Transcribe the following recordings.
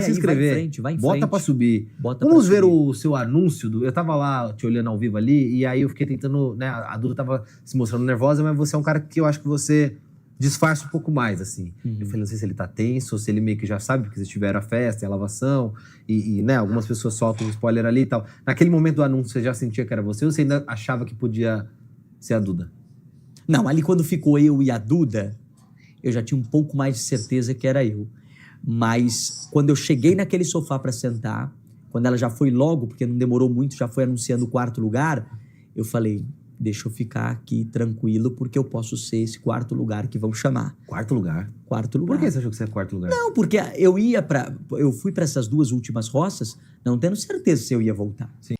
se inscrever, vai em bota frente. pra subir. Bota Vamos pra ver subir. o seu anúncio. Eu tava lá te olhando ao vivo ali, e aí eu fiquei tentando, né? A Duda tava se mostrando nervosa, mas você é um cara que eu acho que você disfarça um pouco mais, assim. Eu falei, não sei se ele tá tenso, ou se ele meio que já sabe, porque vocês tiveram a festa e a lavação, e né, algumas pessoas soltam um spoiler ali e tal. Naquele momento do anúncio, você já sentia que era você, ou você ainda achava que podia ser a Duda? Não, ali quando ficou eu e a Duda, eu já tinha um pouco mais de certeza que era eu. Mas quando eu cheguei naquele sofá para sentar, quando ela já foi logo, porque não demorou muito, já foi anunciando o quarto lugar, eu falei, deixa eu ficar aqui tranquilo, porque eu posso ser esse quarto lugar que vão chamar. Quarto lugar? Quarto lugar. Por que você achou que você é quarto lugar? Não, porque eu fui para essas duas últimas roças, não tendo certeza se eu ia voltar. Sim.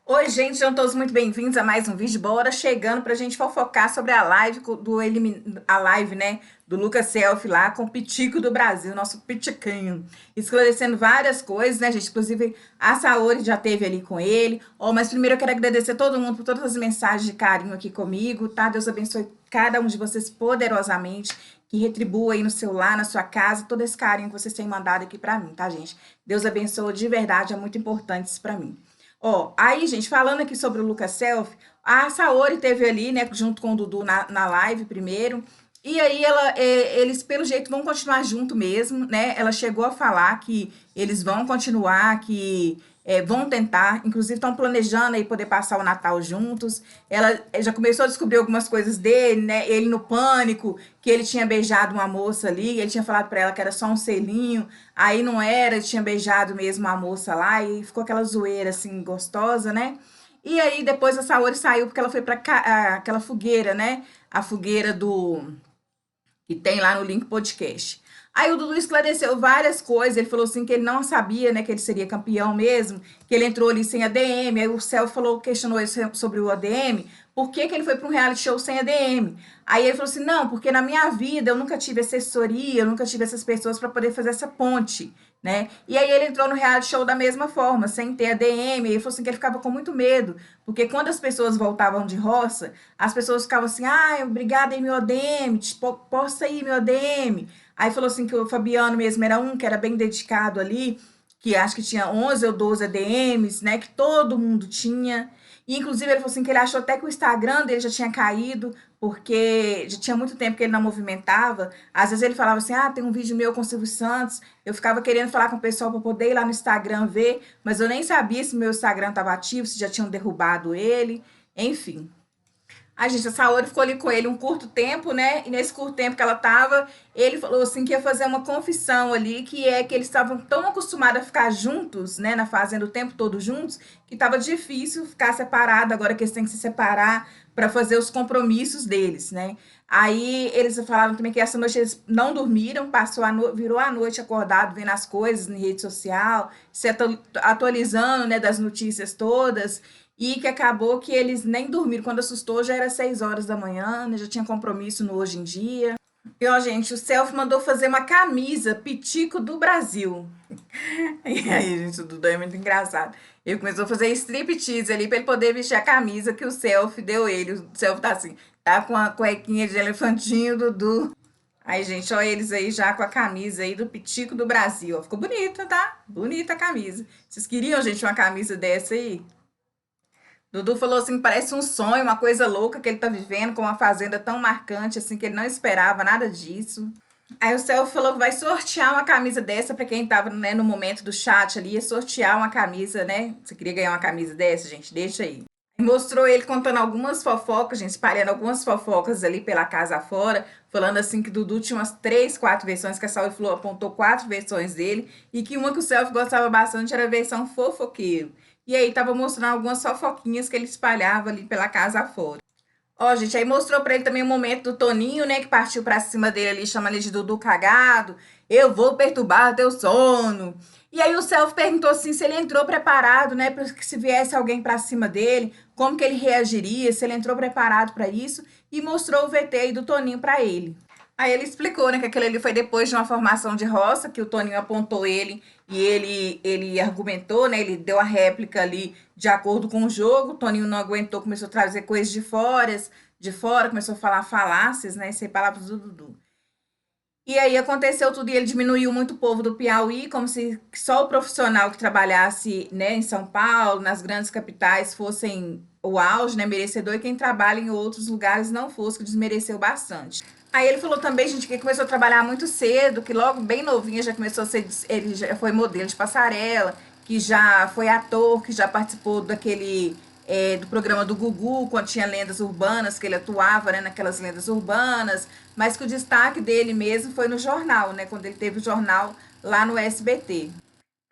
Oi, gente, sejam todos muito bem-vindos a mais um vídeo. Bora chegando pra gente fofocar sobre a live né, do Lucas Selfie lá com o Pitico do Brasil, nosso Pitiquinho, esclarecendo várias coisas, né, gente? Inclusive, a Saori já teve ali com ele. Mas primeiro eu quero agradecer a todo mundo por todas as mensagens de carinho aqui comigo, tá? Deus abençoe cada um de vocês poderosamente, que retribua aí no seu lar, na sua casa, todo esse carinho que vocês têm mandado aqui pra mim, tá, gente? Deus abençoe de verdade, é muito importante isso pra mim. Aí, gente, falando aqui sobre o Lucas Selfie, a Saori teve ali, né, junto com o Dudu na live primeiro, e aí eles, pelo jeito, vão continuar junto mesmo, né? Ela chegou a falar que eles vão continuar, que vão tentar, inclusive estão planejando aí poder passar o Natal juntos. Ela já começou a descobrir algumas coisas dele, né? Ele no pânico, que ele tinha beijado uma moça ali, ele tinha falado pra ela que era só um selinho, aí não era, ele tinha beijado mesmo a moça lá, e ficou aquela zoeira assim, gostosa, né? E aí depois a Saori saiu porque ela foi pra aquela fogueira, né? A fogueira que tem lá no link podcast. Aí o Dudu esclareceu várias coisas, ele falou assim que ele não sabia, né, que ele seria campeão mesmo, que ele entrou ali sem ADM, aí o Céu questionou ele sobre o ADM, por que ele foi para um reality show sem ADM? Aí ele falou assim, não, porque na minha vida eu nunca tive assessoria, eu nunca tive essas pessoas para poder fazer essa ponte, né? E aí ele entrou no reality show da mesma forma, sem ter ADM, e ele falou assim que ele ficava com muito medo, porque quando as pessoas voltavam de roça, as pessoas ficavam assim, obrigada aí meu ADM, posta aí meu ADM. Aí falou assim que o Fabiano mesmo era um que era bem dedicado ali, que acho que tinha 11 ou 12 ADMs, né, que todo mundo tinha. E, inclusive, ele falou assim que ele achou até que o Instagram dele já tinha caído, porque já tinha muito tempo que ele não movimentava. Às vezes ele falava assim, tem um vídeo meu com o Silvio Santos, eu ficava querendo falar com o pessoal para poder ir lá no Instagram ver, mas eu nem sabia se meu Instagram estava ativo, se já tinham derrubado ele, enfim. A gente, a Saori ficou ali com ele um curto tempo, né? E nesse curto tempo que ela tava, ele falou assim que ia fazer uma confissão ali, que é que eles estavam tão acostumados a ficar juntos, né? Na fazenda o tempo todo juntos, que tava difícil ficar separado, agora que eles têm que se separar para fazer os compromissos deles, né? Aí eles falaram também que essa noite eles não dormiram, virou a noite acordado, vendo as coisas na rede social, se atualizando, né, das notícias todas. E que acabou que eles nem dormiram. Quando assustou, já era 6 horas da manhã, né? Já tinha compromisso no Hoje em Dia. E, gente, o Selfie mandou fazer uma camisa Pitico do Brasil. E aí, gente, o Dudu é muito engraçado. Ele começou a fazer striptease ali pra ele poder vestir a camisa que o Selfie deu ele. O Selfie tá assim, tá com a cuequinha de elefantinho, Dudu. Aí, gente, olha eles aí já com a camisa aí do Pitico do Brasil. Ficou bonita, tá? Bonita a camisa. Vocês queriam, gente, uma camisa dessa aí? Dudu falou assim, parece um sonho, uma coisa louca que ele tá vivendo com uma fazenda tão marcante, assim, que ele não esperava nada disso. Aí o Céu falou que vai sortear uma camisa dessa pra quem tava, né, no momento do chat ali, ia sortear uma camisa, né? Você queria ganhar uma camisa dessa, gente? Deixa aí. Mostrou ele contando algumas fofocas, gente, espalhando algumas fofocas ali pela casa fora, falando assim que Dudu tinha umas 3, 4 versões, que a Saúde falou, apontou 4 versões dele, e que uma que o Selfie gostava bastante era a versão fofoqueiro. E aí tava mostrando algumas fofoquinhas que ele espalhava ali pela casa fora. Gente, aí mostrou pra ele também o momento do Toninho, né, que partiu pra cima dele ali, chama ele de Dudu cagado, eu vou perturbar teu sono. E aí o Selfie perguntou assim se ele entrou preparado, né, para que se viesse alguém pra cima dele, como que ele reagiria, se ele entrou preparado pra isso, e mostrou o VT aí do Toninho pra ele. Aí ele explicou, né, que aquele ali foi depois de uma formação de roça, que o Toninho apontou ele e ele argumentou, né, ele deu a réplica ali de acordo com o jogo, o Toninho não aguentou, começou a trazer coisas de fora, começou a falar falácias, né, sem palavras do Dudu. E aí aconteceu tudo e ele diminuiu muito o povo do Piauí, como se só o profissional que trabalhasse, né, em São Paulo, nas grandes capitais, fossem o auge, né, merecedor, e quem trabalha em outros lugares não fosse, que desmereceu bastante. Aí ele falou também, gente, que começou a trabalhar muito cedo, que logo bem novinha já começou a ser, ele já foi modelo de passarela, que já foi ator, que já participou daquele do programa do Gugu, quando tinha lendas urbanas, que ele atuava, né, naquelas lendas urbanas, mas que o destaque dele mesmo foi no jornal, né, quando ele teve o jornal lá no SBT.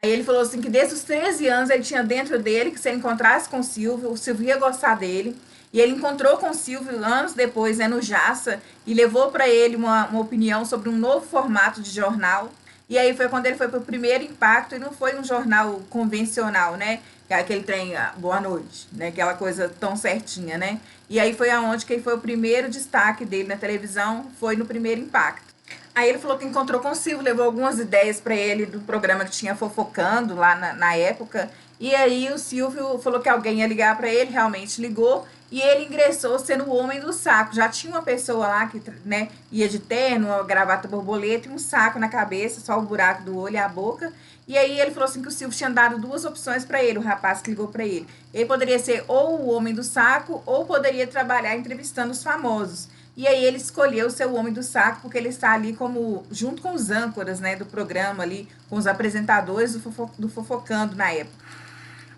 Aí ele falou assim que desde os 13 anos ele tinha dentro dele que se ele encontrasse com o Silvio ia gostar dele. E ele encontrou com o Silvio anos depois, né, no Jaça, e levou para ele uma opinião sobre um novo formato de jornal. E aí foi quando ele foi para o primeiro impacto, e não foi um jornal convencional, né? Que é aquele trem, boa noite, né? Aquela coisa tão certinha, né? E aí foi aonde que foi o primeiro destaque dele na televisão, foi no primeiro impacto. Aí ele falou que encontrou com o Silvio, levou algumas ideias para ele do programa que tinha Fofocando lá na época. E aí o Silvio falou que alguém ia ligar para ele, realmente ligou. E ele ingressou sendo o homem do saco. Já tinha uma pessoa lá que, né, ia de terno, uma gravata borboleta e um saco na cabeça, só o buraco do olho e a boca. E aí ele falou assim que o Silvio tinha dado duas opções para ele, o rapaz que ligou para ele. Ele poderia ser ou o homem do saco ou poderia trabalhar entrevistando os famosos. E aí ele escolheu o seu homem do saco porque ele está ali como junto com os âncoras, né, do programa ali, com os apresentadores do Fofocando na época.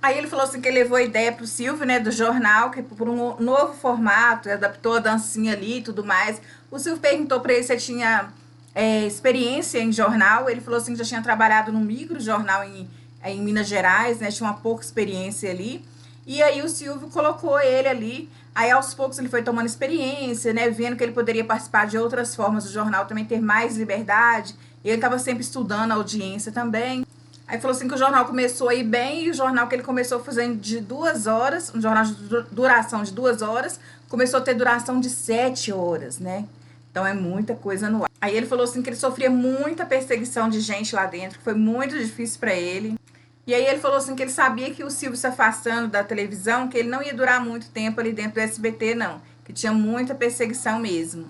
Aí ele falou assim que ele levou a ideia pro Silvio, né, do jornal, que por um novo formato, adaptou a dancinha ali e tudo mais. O Silvio perguntou para ele se ele tinha experiência em jornal. Ele falou assim que já tinha trabalhado num microjornal em Minas Gerais, né, tinha uma pouca experiência ali. E aí o Silvio colocou ele ali. Aí aos poucos ele foi tomando experiência, né, vendo que ele poderia participar de outras formas do jornal, também ter mais liberdade. Ele estava sempre estudando a audiência também. Aí falou assim que o jornal começou a ir bem, e o jornal que ele começou fazendo de 2 horas, um jornal de duração de 2 horas, começou a ter duração de 7 horas, né? Então é muita coisa no ar. Aí ele falou assim que ele sofria muita perseguição de gente lá dentro, que foi muito difícil para ele. E aí ele falou assim que ele sabia que o Silvio se afastando da televisão, que ele não ia durar muito tempo ali dentro do SBT, não. Que tinha muita perseguição mesmo.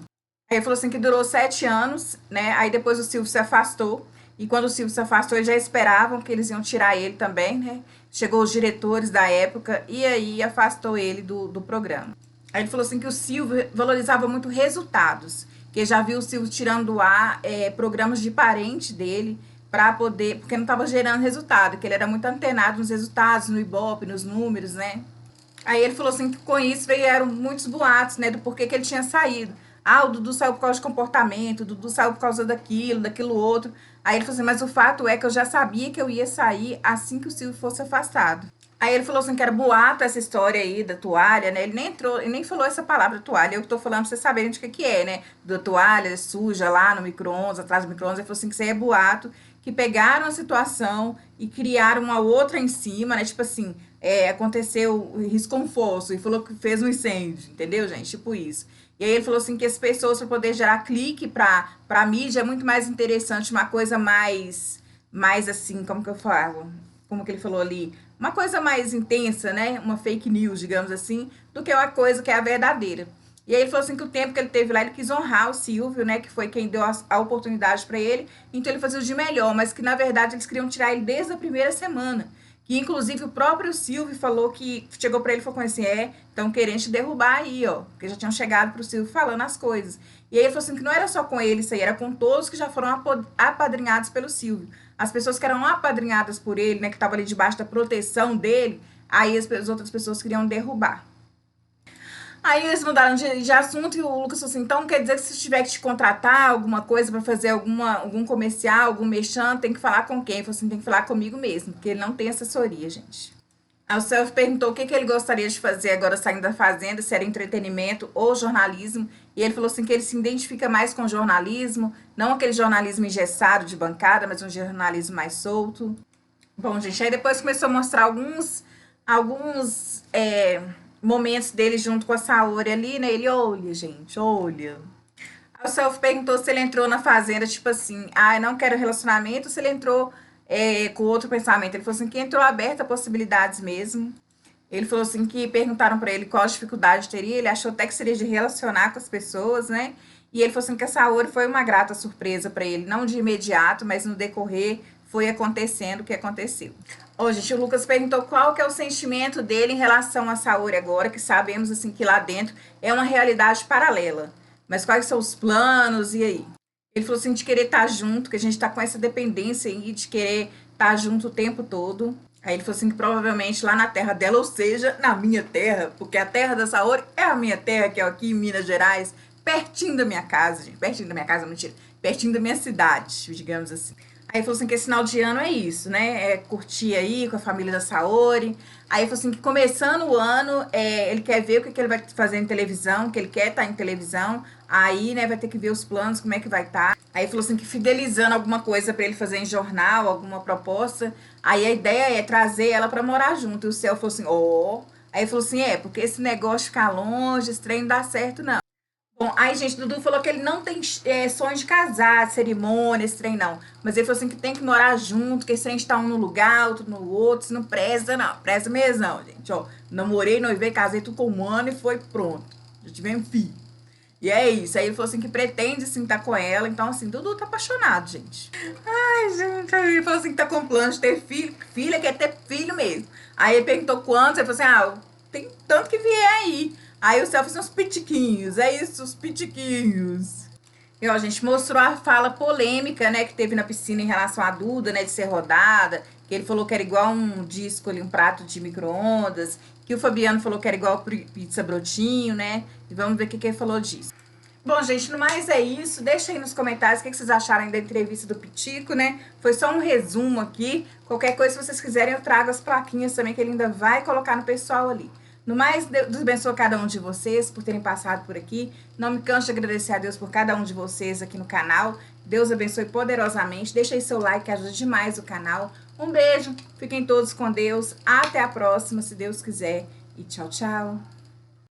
Aí ele falou assim que durou 7 anos, né? Aí depois o Silvio se afastou. E quando o Silvio se afastou, eles já esperavam que eles iam tirar ele também, né? Chegou os diretores da época e aí afastou ele do programa. Aí ele falou assim que o Silvio valorizava muito resultados, que já viu o Silvio tirando do ar programas de parente dele para poder, porque não estava gerando resultado, que ele era muito antenado nos resultados, no Ibope, nos números, né? Aí ele falou assim que com isso vieram muitos boatos, né, do porquê que ele tinha saído. Ah, o Dudu saiu por causa de comportamento, o Dudu saiu por causa daquilo outro. Aí ele falou assim, mas o fato é que eu já sabia que eu ia sair assim que o Silvio fosse afastado. Aí ele falou assim que era boato essa história aí da toalha, né? Ele nem entrou, ele nem falou essa palavra toalha. Eu que tô falando pra vocês saberem de que é, né? Da toalha suja lá no micro-ondas, atrás do micro-ondas. Ele falou assim que isso aí é boato, que pegaram a situação e criaram uma outra em cima, né? Tipo assim, aconteceu, riscou um fosso e falou que fez um incêndio, entendeu, gente? Tipo isso. E aí ele falou assim que as pessoas, para poder gerar clique para mídia, é muito mais interessante, uma coisa mais assim, como que eu falo? Como que ele falou ali? Uma coisa mais intensa, né? Uma fake news, digamos assim, do que uma coisa que é a verdadeira. E aí ele falou assim que o tempo que ele teve lá, ele quis honrar o Silvio, né? Que foi quem deu a oportunidade para ele. Então ele fazia o de melhor, mas que na verdade eles queriam tirar ele desde a primeira semana. Que inclusive o próprio Silvio falou que chegou para ele e falou assim, estão querendo te derrubar aí, ó. Porque já tinham chegado pro Silvio falando as coisas. E aí ele falou assim que não era só com ele isso aí, era com todos que já foram apadrinhados pelo Silvio. As pessoas que eram apadrinhadas por ele, né, que estavam ali debaixo da proteção dele, aí as outras pessoas queriam derrubar. Aí eles mudaram de assunto e o Lucas falou assim, então quer dizer que se tiver que te contratar alguma coisa para fazer algum comercial, algum merchan, tem que falar com quem? Ele falou assim, tem que falar comigo mesmo, porque ele não tem assessoria, gente. Aí o Celso perguntou o que ele gostaria de fazer agora saindo da Fazenda, se era entretenimento ou jornalismo. E ele falou assim que ele se identifica mais com jornalismo, não aquele jornalismo engessado de bancada, mas um jornalismo mais solto. Bom, gente, aí depois começou a mostrar alguns momentos dele junto com a Saori ali, né? Ele, olha, gente, olha. Aí o Celso perguntou se ele entrou na Fazenda, tipo assim, eu não quero relacionamento, ou se ele entrou com outro pensamento. Ele falou assim que entrou aberto a possibilidades mesmo. Ele falou assim que perguntaram para ele qual dificuldade teria, ele achou até que seria de relacionar com as pessoas, né? E ele falou assim que a Saori foi uma grata surpresa para ele, não de imediato, mas no decorrer foi acontecendo o que aconteceu. Ó, gente, o Lucas perguntou qual que é o sentimento dele em relação a Saori agora, que sabemos assim que lá dentro é uma realidade paralela. Mas quais são os planos e aí? Ele falou assim de querer estar junto, que a gente tá com essa dependência aí de querer estar junto o tempo todo. Aí ele falou assim que provavelmente lá na terra dela, ou seja, na minha terra, porque a terra da Saori é a minha terra, que é aqui em Minas Gerais, pertinho da minha casa, gente. Pertinho da minha casa, mentira. Pertinho da minha cidade, digamos assim. Aí ele falou assim que esse final de ano é isso, né? É curtir aí com a família da Saori. Aí ele falou assim que começando o ano, ele quer ver o que ele vai fazer em televisão, que ele quer estar em televisão. Aí, né, vai ter que ver os planos, como é que vai estar. Aí ele falou assim que fidelizando alguma coisa para ele fazer em jornal, alguma proposta. Aí a ideia é trazer ela para morar junto. E o Céu falou assim, ó. Aí ele falou assim, porque esse negócio de ficar longe, esse trem não dá certo, não. Bom, aí, gente, Dudu falou que ele não tem sonho de casar, cerimônia, esse trem, não. Mas ele falou assim que tem que morar junto, que esse trem está um no lugar, outro no outro, se não preza, não. Preza mesmo, não, gente, ó. Namorei, noivei, casei tudo com um ano e foi pronto. Já tivemos filho. E é isso. Aí ele falou assim que pretende, sim, estar com ela. Então, assim, Dudu tá apaixonado, gente. Ai, gente, aí ele falou assim que tá com plano de ter filho. Filha quer ter filho mesmo. Aí ele perguntou quantos, ele falou assim, tem tanto que vier aí. Aí o Céu fez uns pitiquinhos, é isso, os pitiquinhos. E ó, a gente mostrou a fala polêmica, né, que teve na piscina em relação à Duda, né, de ser rodada, que ele falou que era igual um disco ali, um prato de micro-ondas, que o Fabiano falou que era igual pizza brotinho, né, e vamos ver o que ele falou disso. Bom, gente, no mais é isso. Deixa aí nos comentários o que vocês acharam da entrevista do Pitico, né? Foi só um resumo aqui. Qualquer coisa, se vocês quiserem, eu trago as plaquinhas também que ele ainda vai colocar no pessoal ali. No mais, Deus abençoe cada um de vocês por terem passado por aqui. Não me canso de agradecer a Deus por cada um de vocês aqui no canal. Deus abençoe poderosamente. Deixa aí seu like, que ajuda demais o canal. Um beijo, fiquem todos com Deus. Até a próxima, se Deus quiser. E tchau, tchau.